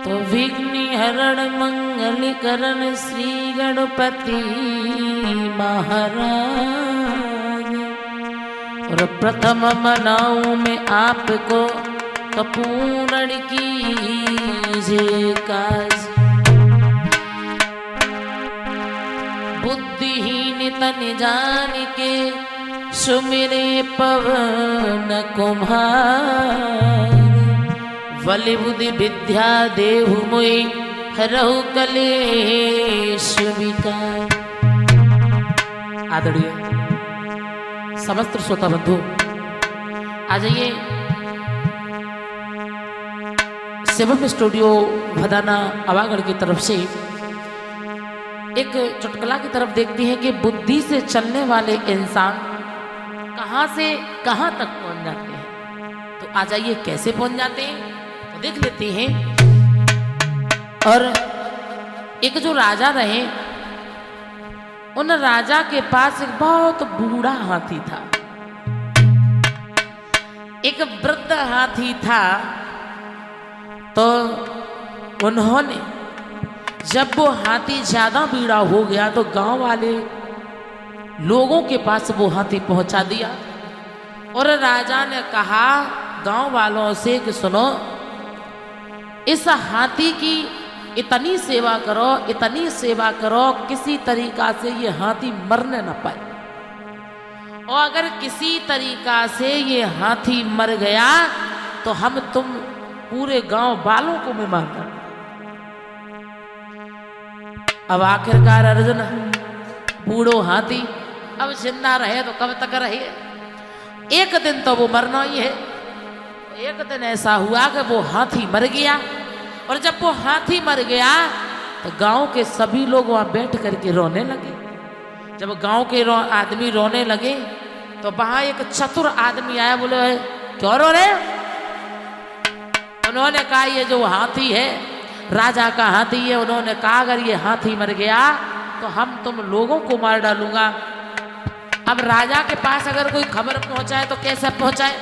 तो विघ्न हरण मंगल करण श्री गणपति महाराज। और प्रथम मनाऊं मैं आपको तो पूर्ण कीजिए काज। बुद्धिहीन तन जान के सुमिरे पवन कुम्हार। बलि बुद्धि विद्या देहु मोहि हरहु कलेश विकार। आदरणीय समस्त श्रोता बंधु, आ जाइए शिवम स्टूडियो भदाना आवागढ़ की तरफ से एक चुटकुला की तरफ देखती हैं कि बुद्धि से चलने वाले इंसान कहां से कहां तक पहुंच जाते हैं। तो आ जाइए कैसे पहुंच जाते हैं तो देख लेते हैं। और एक जो राजा रहे, उन राजा के पास एक बहुत बूढ़ा हाथी था। एक वृद्ध हाथी था। तो उन्होंने जब वो हाथी ज्यादा बीड़ा हो गया तो गांव वाले लोगों के पास वो हाथी पहुंचा दिया। और राजा ने कहा गांव वालों से कि सुनो, इस हाथी की इतनी सेवा करो, इतनी सेवा करो, किसी तरीका से ये हाथी मरने न पाए। और अगर किसी तरीका से ये हाथी मर गया तो हम तुम पूरे गांव वालों को मैं मार दूं। अब आखिरकार अर्जुन बूढ़ो हाथी अब जिंदा रहे तो कब तक रहे। एक दिन तो वो मरना ही है। एक दिन ऐसा हुआ कि वो हाथी मर गया। और जब वो हाथी मर गया तो गांव के सभी लोग वहां बैठ करके रोने लगे। जब गांव के आदमी रोने लगे तो वहां एक चतुर आदमी आया, बोले क्यों रो रहे? उन्होंने कहा ये जो हाथी है राजा का हाथी है। उन्होंने कहा अगर ये हाथी मर गया तो हम तुम लोगों को मार डालूंगा। अब राजा के पास अगर कोई खबर पहुंचाए तो कैसे पहुंचाए?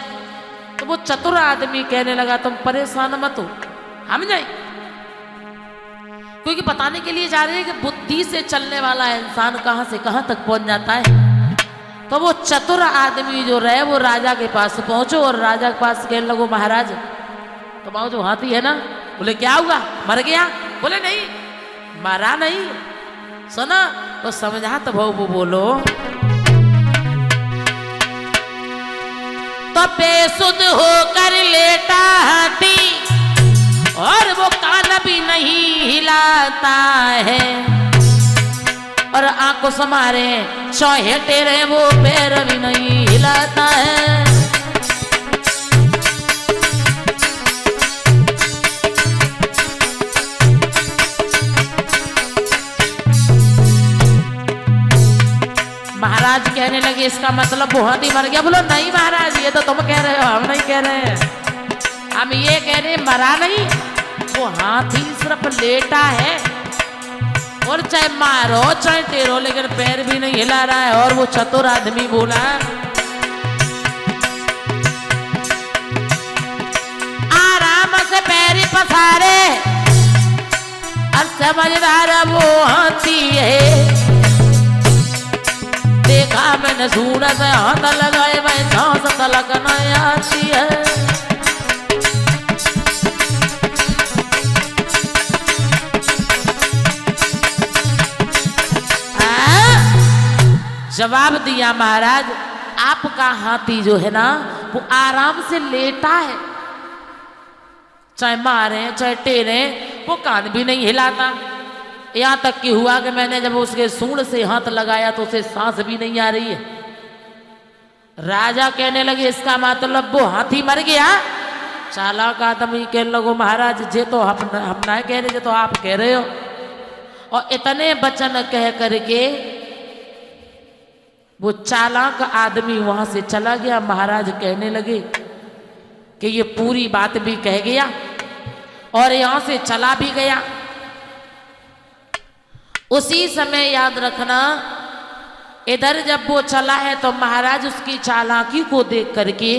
तो वो चतुर आदमी कहने लगा तुम परेशान मत हो, हम जाए। क्योंकि बताने के लिए जा रहे हैं कि बुद्धि से चलने वाला इंसान कहां से कहां तक पहुंच जाता है। तो वो चतुर आदमी जो रहे वो राजा के पास पहुंचो और राजा के पास कहने लगो महाराज तुम्हारा जो हाथी है ना, बोले क्या हुआ, मर गया? बोले नहीं, मरा नहीं। सुना तो समझा तो वो बोलो तो बेसुध होकर लेटा हाथी और वो कान भी नहीं हिलाता है। और आंखों समारे चौहे टेरे वो पैर भी नहीं हिलाता है। महाराज कहने लगे इसका मतलब वो हाथी मर गया? बोलो नहीं महाराज, ये तो तुम कह रहे हो, हम नहीं कह रहे हैं। हम ये कह रहे मरा नहीं, वो हाथी सिर्फ लेटा है। और चाहे मारो चाहे टेरो लेकिन पैर भी नहीं हिला रहा है। और वो चतुर आदमी बोला आराम से पैर पसारे और समझदार वो हाथी है। देखा मैंने सूरज से हाथ लगाए मैं सांस तलक नहीं आती है। जवाब दिया महाराज आपका हाथी जो है ना वो आराम से लेटा है। चाहे मारे चाहे टेरे वो कान भी नहीं हिलाता। यहाँ तक कि हुआ कि मैंने जब उसके सूंड से हाथ लगाया तो उसे सांस भी नहीं आ रही है। राजा कहने लगे इसका मतलब वो हाथी मर गया? चालाक आदमी कहने लगो महाराज जे तो हम ना कह रहे, जे तो आप कह रहे हो। और इतने वचन कह करके वो चालाक आदमी वहां से चला गया। महाराज कहने लगे कि ये पूरी बात भी कह गया और यहां से चला भी गया। उसी समय याद रखना, इधर जब वो चला है तो महाराज उसकी चालाकी को देख करके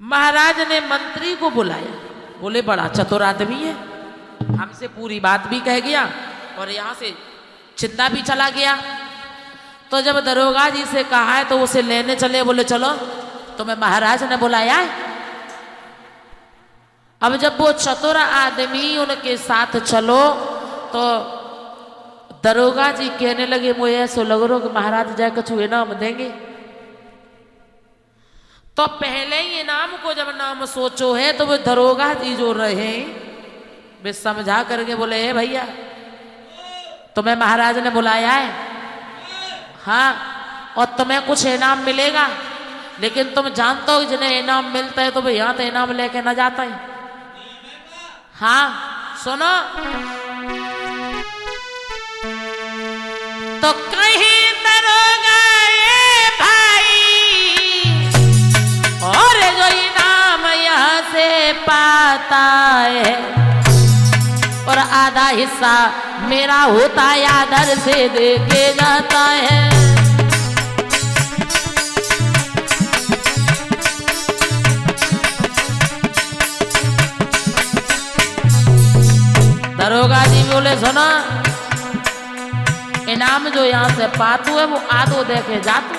महाराज ने मंत्री को बुलाया, बोले बड़ा चतुर आदमी है, हमसे पूरी बात भी कह गया और यहाँ से चिंता भी चला गया। तो जब दरोगा जी से कहा है तो उसे लेने चले, बोले चलो तुम्हें महाराज ने बुलाया है। अब जब वो चतुर आदमी उनके साथ चलो तो दरोगा जी कहने लगे मुझे ऐसा लग रहा कि महाराज जाए कुछ इनाम देंगे। तो पहले ही इनाम को जब नाम सोचो है तो वो दरोगा जी जो रहे वे समझा करके बोले हे भैया तुम्हें महाराज ने बुलाया है, हाँ, और तुम्हें कुछ इनाम मिलेगा, लेकिन तुम जानते हो जिन्हें इनाम मिलता है तो भाई यहाँ तो इनाम लेके ना जाता है। हाँ सुनो, तो कहीं दरोगा भाई और जो इनाम यहाँ से पाता है और आधा हिस्सा मेरा होता है आदर से दे के जाता है। दरोगा जी बोले सुना, इनाम जो यहाँ से पातू है वो आधो दे के जातू।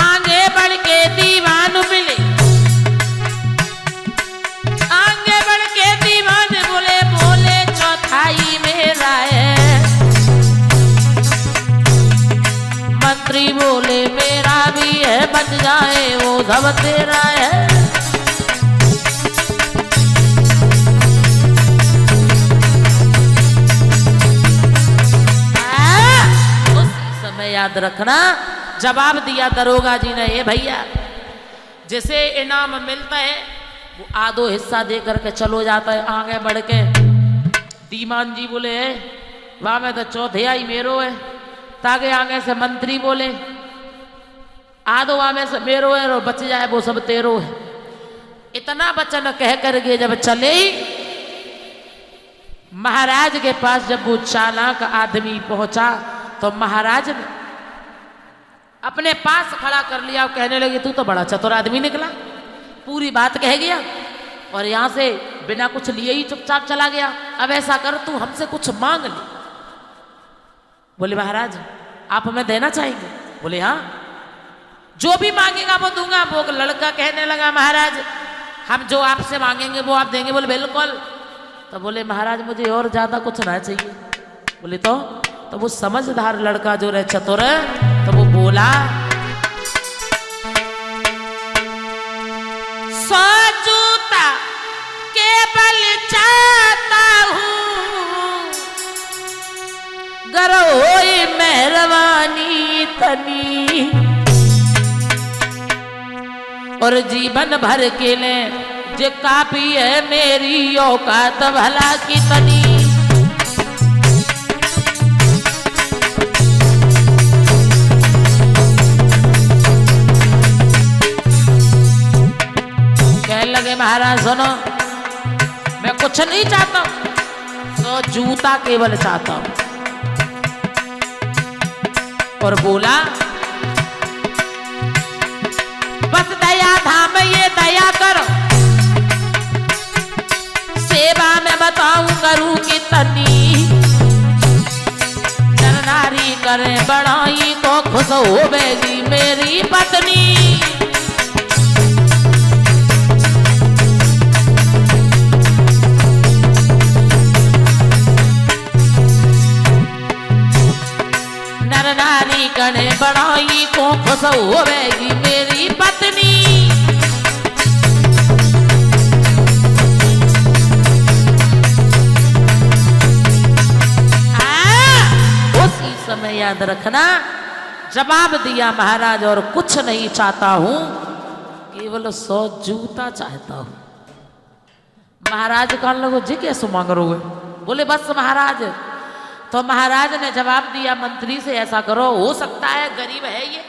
आगे बढ़ के दीवान मिले, आगे बढ़ के दीवान बोले बोले चौथाई मेरा है। मंत्री बोले मेरा भी है, बच जाए वो सब तेरा है। याद रखना, जवाब दिया दरोगा जी ने, ये भैया जैसे इनाम मिलता है वो आधो हिस्सा दे करके चलो जाता है। आगे बढ़ के दीवान जी बोले वाह में तो चौथे आई मेरो है, ताकि आगे से मंत्री बोले आधो वहां में से मेरो है और बच जाए वो सब तेरो है। इतना वचन कह करके जब चले महाराज के पास, जब वो चालाक आदमी पहुंचा तो महाराज ने अपने पास खड़ा कर लिया और कहने लगे तू तो बड़ा चतुर आदमी निकला, पूरी बात कह गया और यहां से बिना कुछ लिए ही चुपचाप चला गया। अब ऐसा कर तू हमसे कुछ मांग ले। बोले महाराज आप हमें देना चाहेंगे? बोले हाँ, जो भी मांगेगा वो दूंगा। वो लड़का कहने लगा महाराज हम जो आपसे मांगेंगे वो आप देंगे? बोले बिल्कुल। तो बोले महाराज मुझे और ज्यादा कुछ ना चाहिए। बोले तो वो समझदार लड़का जो रहे चतुर, तो वो बोला सौ जूता केवल चाहता हूँ, गर होई मेहरबानी तनी, और जीवन भर के ले जे काफी है मेरी औकात भला की तनी। लगे महाराज सुनो, मैं कुछ नहीं चाहता, तो जूता केवल चाहता हूं। और बोला बस दया धाम ये दया करो, सेवा में बताऊं करूं कितनी, नर नारी करे बड़ाई तो खुश होवेगी मेरी पत्नी। नारी कने बड़ाई को खुश होवेगी मेरी पत्नी। उसी समय याद रखना, जवाब दिया महाराज और कुछ नहीं चाहता हूं, केवल 100 जूता चाहता हूं। महाराज कहने लगो जी कैसे मांग रहे? बोले बस महाराज। तो महाराज ने जवाब दिया मंत्री से ऐसा करो, हो सकता है गरीब है ये,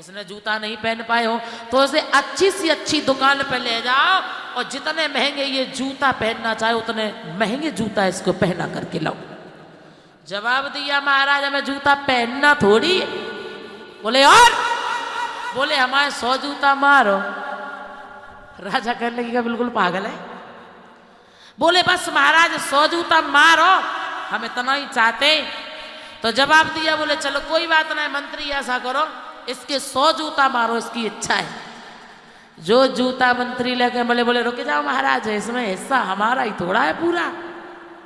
इसने जूता नहीं पहन पाए हो, तो इसे अच्छी सी अच्छी दुकान पे ले जाओ और जितने महंगे ये जूता पहनना चाहे उतने महंगे जूता इसको पहना करके लाओ। जवाब दिया महाराज हमें जूता पहनना थोड़ी, बोले और बोले हमारे 100 जूता मारो। राजा कहने लगी बिल्कुल पागल है। बोले बस महाराज 100 जूता मारो, हम इतना ही चाहते। तो जवाब दिया, बोले चलो कोई बात नहीं मंत्री, ऐसा करो इसके 100 जूता मारो, इसकी इच्छा है। जो जूता मंत्री लेके बोले रुक जाओ महाराज, इसमें हिस्सा हमारा ही थोड़ा है पूरा।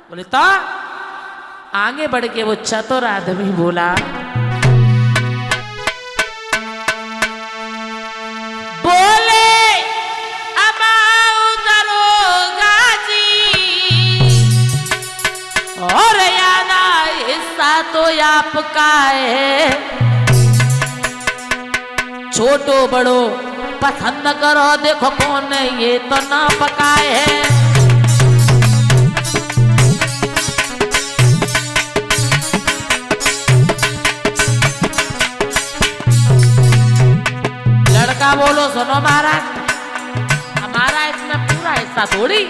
बोले तो आगे बढ़ के वो चतुर आदमी बोला, बोले अमाओ दरोगा जी और यादा हिस्सा तो आपका है, छोटो बड़ो पसंद करो, देखो कौन ये तो ना पकाए है। लड़का बोलो सुनो महाराज, हमारा इसमें पूरा हिस्सा थोड़ी।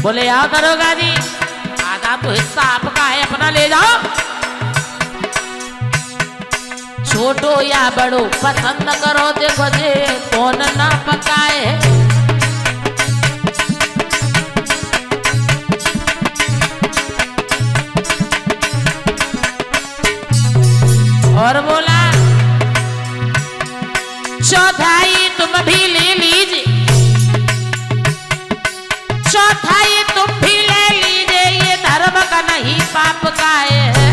बोले आओ दरोगा जी, आधा तो हिस्सा आपका है, अपना ले जाओ, छोटो या बड़ो पसंद करो, देखो जे कौन ना पकाए है। और बोला चौथाई तुम भी ले लीजिए, चौथाई तुम भी ले लीजिए, ये धर्म का नहीं पाप का है।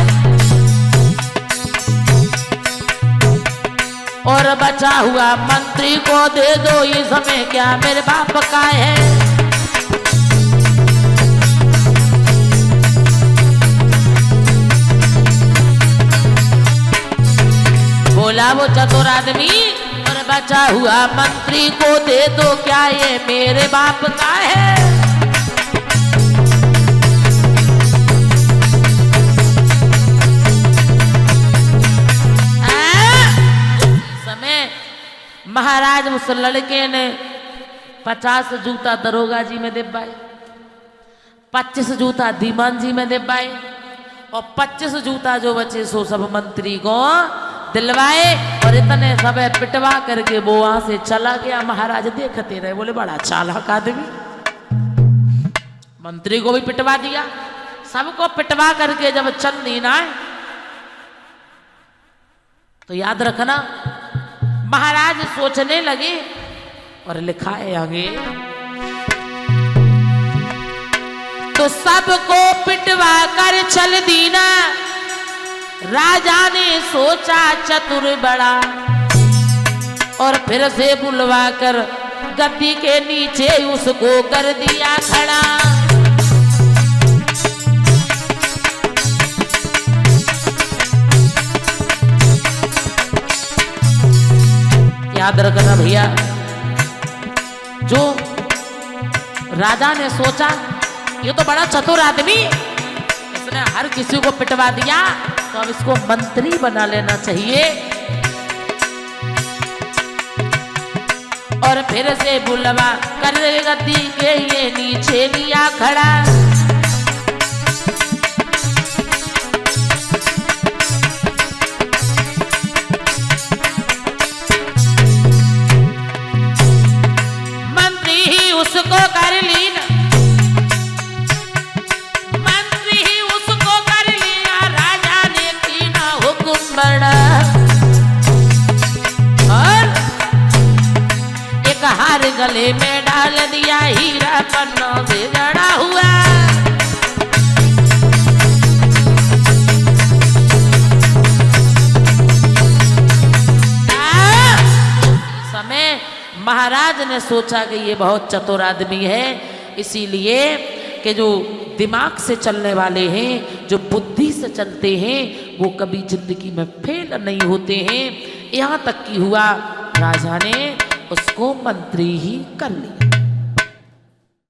और बचा हुआ मंत्री को दे दो, इसमें क्या मेरे बाप का है। बोला वो चतुर आदमी, और बचा हुआ मंत्री को दे दो, क्या ये मेरे बाप का है। महाराज उस लड़के ने 50 जूता दरोगा जी में दिलवाए, 25 जूता दीवान जी में दिलवाए, और 25 जूता जो बचे सो सब मंत्री को दिलवाए। और इतने सब पिटवा करके वो वहां से चला गया। महाराज देखते रहे, बोले बड़ा चालाक आदमी, मंत्री को भी पिटवा दिया, सबको पिटवा करके जब चल नहीं ना तो याद रखना महाराज सोचने लगे, और लिखा है आगे, तो सबको पिटवा कर चल दीना, राजा ने सोचा चतुर बड़ा, और फिर से बुलवा कर गद्दी के नीचे उसको कर दिया खड़ा। याद रखना भैया, जो राजा ने सोचा ये तो बड़ा चतुर आदमी, इसने हर किसी को पिटवा दिया, तो अब इसको मंत्री बना लेना चाहिए। और फिर से बुलवा कर गद्दी के ये नीचे लिया खड़ा। उसको कर ली ना, मंत्री ही उसको कर लिया, राजा ने की ना हुक्म बड़ा। और एक हार गले में डाल दिया, हीरा पन्नों से जड़ा हुआ। समय महाराज ने सोचा कि ये बहुत चतुर आदमी है, इसीलिए कि जो दिमाग से चलने वाले हैं, जो बुद्धि से चलते हैं, वो कभी जिंदगी में फेल नहीं होते हैं। यहाँ तक कि हुआ राजा ने उसको मंत्री ही कर लिया।